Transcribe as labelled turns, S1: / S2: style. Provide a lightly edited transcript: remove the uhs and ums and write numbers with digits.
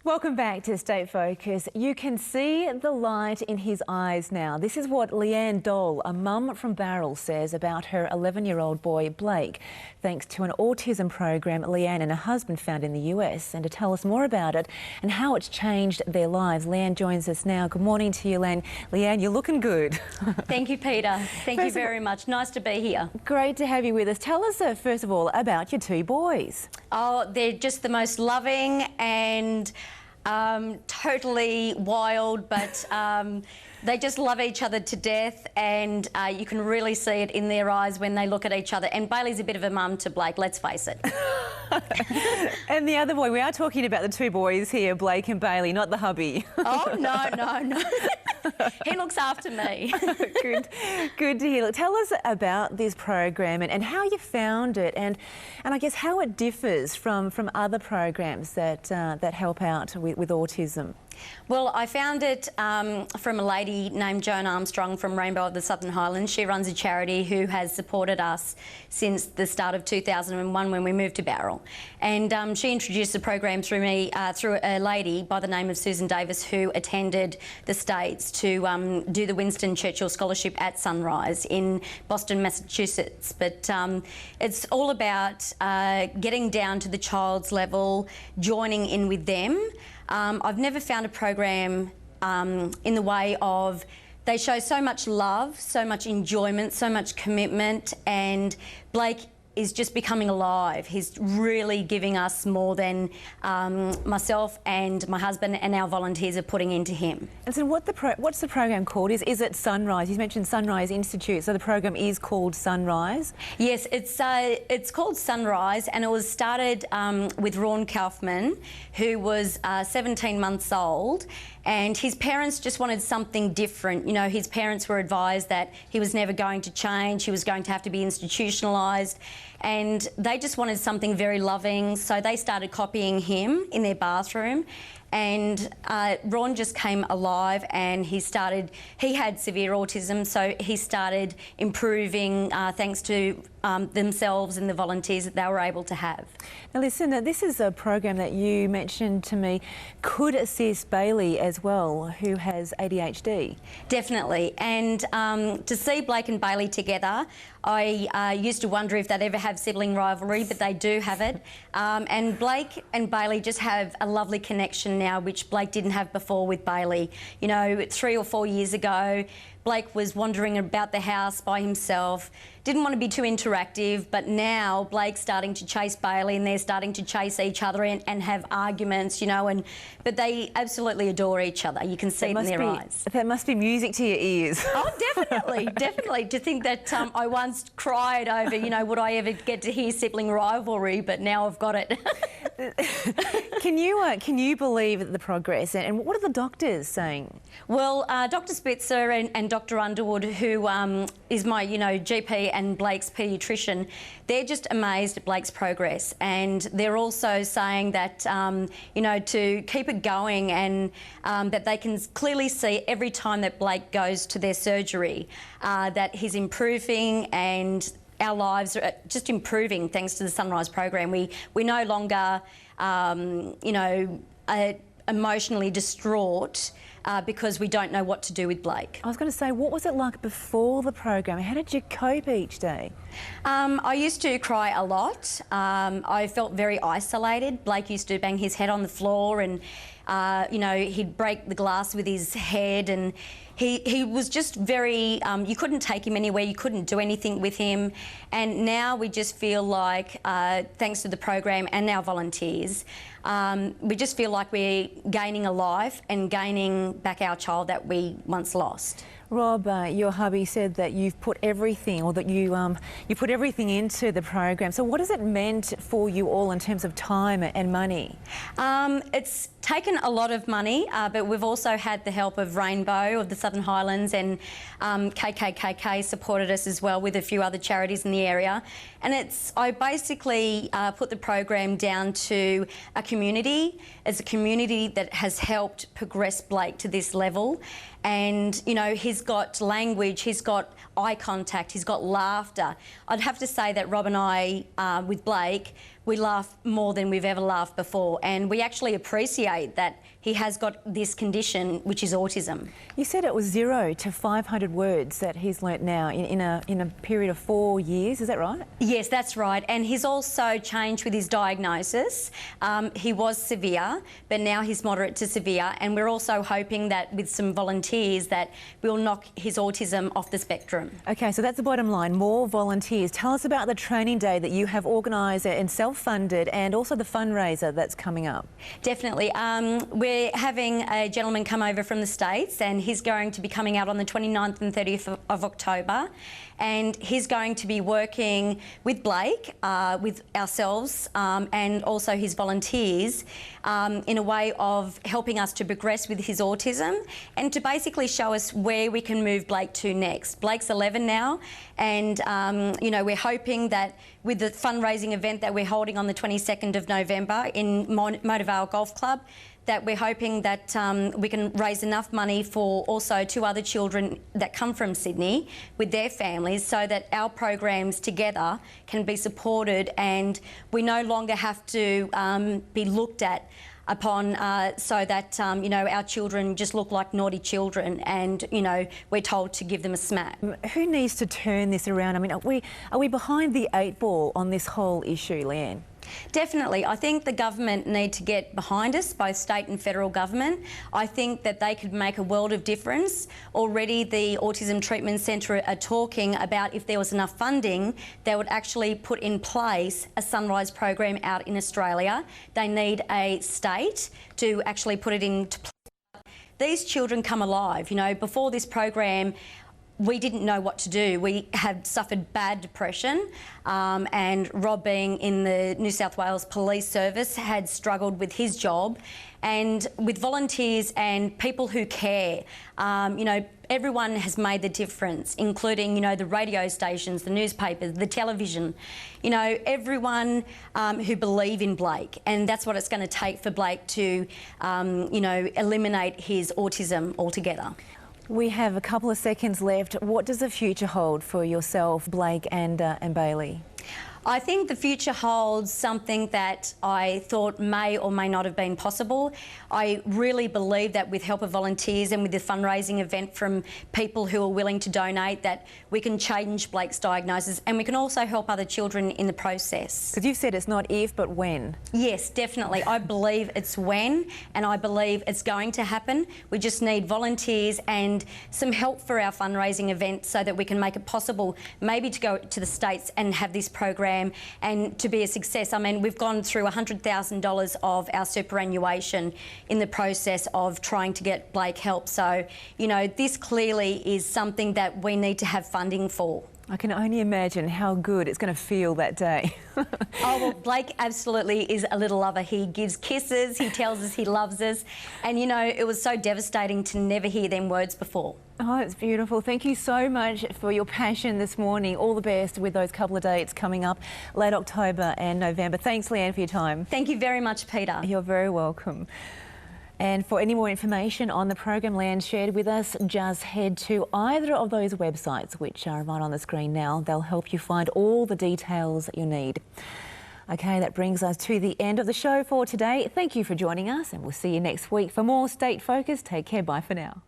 S1: Welcome back to Stay Focused. You can see the light in his eyes now. This is what Leanne Dole, a mum from Barrel, says about her 11-year-old boy Blake, thanks to an autism program Leanne and her husband found in the US. And to tell us more about it and how it's changed their lives, Leanne joins us now. Good morning to you, Leanne. Leanne, you're looking good.
S2: Thank you, Peter. Thank you very much. Nice to be here.
S1: Great to have you with us. Tell us, first of all, about your two boys.
S2: Oh, they're just the most loving and totally wild, but they just love each other to death, and you can really see it in their eyes when they look at each other. And Bailey's a bit of a mum to Blake, let's face it.
S1: And the other boy, we are talking about the two boys here, Blake and Bailey, not the hubby.
S2: Oh, no. He looks after me.
S1: Good to hear. Look, tell us about this program and how you found it, and I guess how it differs from other programs that help out with autism.
S2: Well, I found it from a lady named Joan Armstrong from Rainbow of the Southern Highlands. She runs a charity who has supported us since the start of 2001 when we moved to Barrel. And she introduced the program through me, through a lady by the name of Susan Davis, who attended the States to do the Winston Churchill Scholarship at Sunrise in Boston, Massachusetts. But it's all about getting down to the child's level, joining in with them. I've never found a program in the way of, they show so much love, so much enjoyment, so much commitment, and Blake is just becoming alive. He's really giving us more than myself and my husband and our volunteers are putting into him.
S1: And so what's the program called? Is it Sunrise? You mentioned Sunrise Institute, so the program is called Sunrise?
S2: Yes, it's called Sunrise, and it was started with Ron Kaufman, who was 17 months old, and his parents just wanted something different. You know, his parents were advised that he was never going to change, he was going to have to be institutionalised, and they just wanted something very loving, so they started copying him in their bathroom. And Ron just came alive, and he had severe autism, so he started improving thanks to themselves and the volunteers that they were able to have.
S1: Now listen, this is a program that you mentioned to me could assist Bailey as well, who has ADHD.
S2: Definitely, and to see Blake and Bailey together, I used to wonder if they'd ever have sibling rivalry, but they do have it. And Blake and Bailey just have a lovely connection now, which Blake didn't have before with Bailey. You know, 3 or 4 years ago, Blake was wandering about the house by himself, didn't want to be too interactive, but now Blake's starting to chase Bailey and they're starting to chase each other and have arguments, you know, but they absolutely adore each other. You can see it in their eyes.
S1: That must be music to your ears.
S2: Oh, definitely, definitely. To think that I once cried over, you know, would I ever get to hear sibling rivalry, but now I've got it.
S1: Can you believe the progress, and what are the doctors saying?
S2: Well, Dr. Spitzer and Dr. Underwood, who is my, GP and Blake's paediatrician, they're just amazed at Blake's progress, and they're also saying that, to keep it going, and that they can clearly see every time that Blake goes to their surgery that he's improving, and our lives are just improving thanks to the Sunrise program. We no longer, emotionally distraught because we don't know what to do with Blake.
S1: I was going to say, what was it like before the program? How did you cope each day?
S2: I used to cry a lot. I felt very isolated. Blake used to bang his head on the floor, and he'd break the glass with his head, and he was just very, you couldn't take him anywhere, you couldn't do anything with him. And now we just feel like, thanks to the program and our volunteers, we just feel like we're gaining a life and gaining back our child that we once lost.
S1: Rob, your hubby said that you've put everything, or that you put everything into the program. So what has it meant for you all in terms of time and money?
S2: It's taken a lot of money, but we've also had the help of Rainbow of the Southern Highlands, and KKKK supported us as well with a few other charities in the area. And I basically put the program down to a community. It's a community that has helped progress Blake to this level. And, he's got language, he's got eye contact, he's got laughter. I'd have to say that Rob and I, with Blake, we laugh more than we've ever laughed before, and we actually appreciate that he has got this condition, which is autism.
S1: You said it was 0 to 500 words that he's learnt now in a period of 4 years, is that right?
S2: Yes, that's right, and he's also changed with his diagnosis. He was severe, but now he's moderate to severe, and we're also hoping that with some volunteers that we'll knock his autism off the spectrum.
S1: Okay, so that's the bottom line, more volunteers. Tell us about the training day that you have organised and self-funded, and also the fundraiser that's coming up.
S2: Definitely. We're having a gentleman come over from the States, and he's going to be coming out on the 29th and 30th of October, and he's going to be working with Blake, with ourselves, and also his volunteers in a way of helping us to progress with his autism and to basically show us where we can move Blake to next. Blake's 11 now, and you know, we're hoping that with the fundraising event that we're holding on the 22nd of November in Motorvale Golf Club, that we're hoping that we can raise enough money for also 2 other children that come from Sydney with their families, so that our programs together can be supported and we no longer have to be looked at upon so that you know, our children just look like naughty children, and you know, we're told to give them a smack.
S1: Who needs to turn this around? I mean, are we behind the 8 ball on this whole issue, Leanne?
S2: Definitely. I think the government need to get behind us, both state and federal government. I think that they could make a world of difference. Already the Autism Treatment Centre are talking about if there was enough funding, they would actually put in place a Sunrise program out in Australia. They need a state to actually put it into place. These children come alive. You know, before this program, we didn't know what to do. We had suffered bad depression, and Rob, being in the New South Wales Police Service, had struggled with his job. And with volunteers and people who care, you know, everyone has made the difference, including, you know, the radio stations, the newspapers, the television, you know, everyone who believe in Blake. And that's what it's going to take for Blake to, you know, eliminate his autism altogether.
S1: We have a couple of seconds left. What does the future hold for yourself, Blake and Bailey?
S2: I think the future holds something that I thought may or may not have been possible. I really believe that with help of volunteers and with the fundraising event from people who are willing to donate, that we can change Blake's diagnosis, and we can also help other children in the process.
S1: Because you've said it's not if, but when.
S2: Yes, definitely. I believe it's when, and I believe it's going to happen. We just need volunteers and some help for our fundraising event so that we can make it possible maybe to go to the States and have this program and to be a success. I mean, we've gone through $100,000 of our superannuation in the process of trying to get Blake help. So, you know, this clearly is something that we need to have funding for.
S1: I can only imagine how good it's going to feel that day.
S2: Oh, well, Blake absolutely is a little lover. He gives kisses, he tells us he loves us. And, you know, it was so devastating to never hear them words before.
S1: Oh, it's beautiful. Thank you so much for your passion this morning. All the best with those couple of dates coming up, late October and November. Thanks, Leanne, for your time.
S2: Thank you very much, Peter.
S1: You're very welcome. And for any more information on the program Leanne shared with us, just head to either of those websites, which are right on the screen now. They'll help you find all the details you need. Okay, that brings us to the end of the show for today. Thank you for joining us, and we'll see you next week for more State Focus. Take care. Bye for now.